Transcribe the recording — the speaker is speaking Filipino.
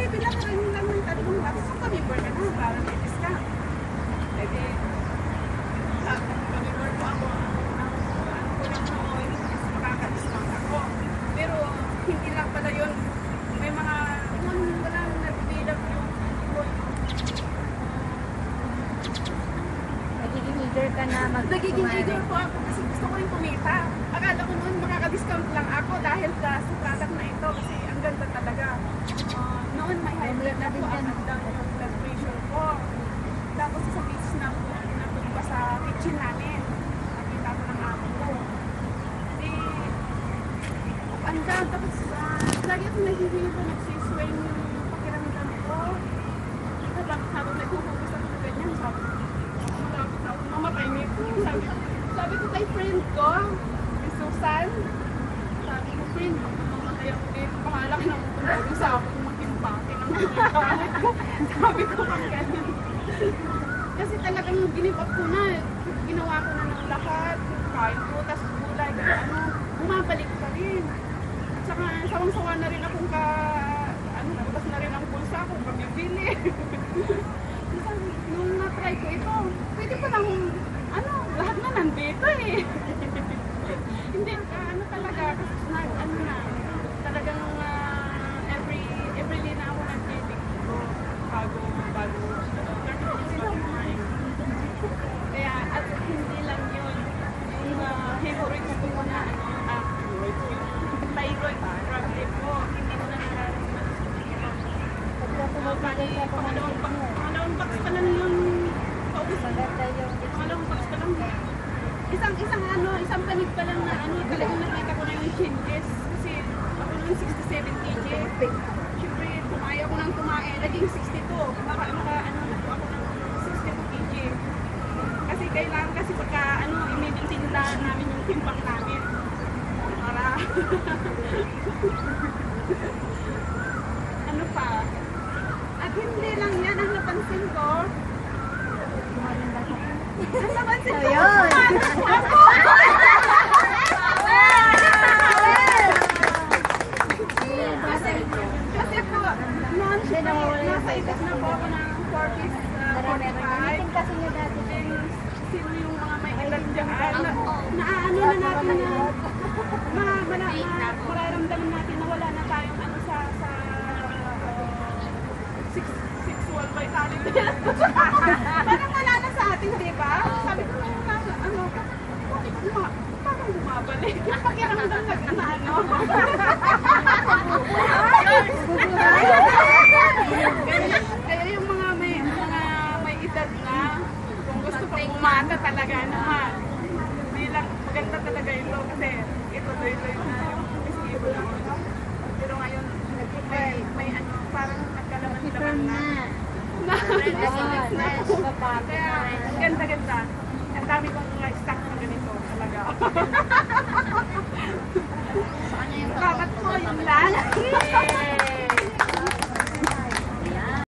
pinakaran nyo lang ng 3 box. So, kami-board ka na para may discount. Pwede, kami-board ko ako. Makaka-discount ako. Pero, hindi lang pala yun. May mga, walang nag-develop yung Nagiging eager ka na nagiging eager po ako kasi gusto ko yung kumita. Akala ko noon makaka-discount lang ako dahil sa product na ito kasi ang ganda talaga. Noon may high blood ako, up and down yung blood pressure ko. Tapos sa beach na po, napunta pa sa kitchen namin. Nakita ko ng amo ko. Up and down, tapos lagi akong nahihilo, nagsiswing yung pakiramdam ko. Habang naghuhugas ako na ganyan, sabi ko, mamatay nito. Sabi ko kay friend ko, si Susan, sabi ko, friend, mamatay ako dito, bahala ka nang tulog sa ako kung mag-impake ng mga gamit ko. Sabi ko kang ganyan. Kasi talagang ginip up ko na, ginawa ko na ng lahat, kain ko, tas gulay, bumabalik pa rin. At saka, sawang-sawa na rin akong bukas na rin ang pulsa ko, pag-bili. Nung na-try ko ito, pwede pa lang, lahat na nandito eh. Hindi, talaga, talagang every day na ako nag-dating ko, bago, kaya, at hindi lang yun, yung hemorrhoids ko na, thyroid problem ko, hindi ko na nararamdaman. Pangalawang box pa lang yung paubos. Pangalawang box pa lang. Isang panig pa lang na talagang nakita ko na yung changes. Kasi ako nung 67 kg. Siyempre, tumaya ko ng tumaya. Naging 62. Nakuha ko ng 62 kg. Kasi kailangan kasi pagka, i-maintain namin yung timbang namin. Para, pa. At hindi lang yan ang napansin ko. Ang napansin ko. Ayun. Ako! Kasi po, nasa edad na po ako ng 40s, 45. Kasi nyo dati. Sino yung mga may edad dyan? Naaano na natin na mararamdaman natin na wala na tayong sexual vitality. Parang wala na sa atin, di ba? Sabi ko parang bumabalik. Pakiramdam na Kaya yung mga may edad na, kung gusto pang umata talaga naman, bilang maganda talaga ito kasi ito na yung festival ako. Pero ngayon, may parang nagkalaman-laman na. Kaya, ganda-ganda. Ang dami kong stock na ganito talaga.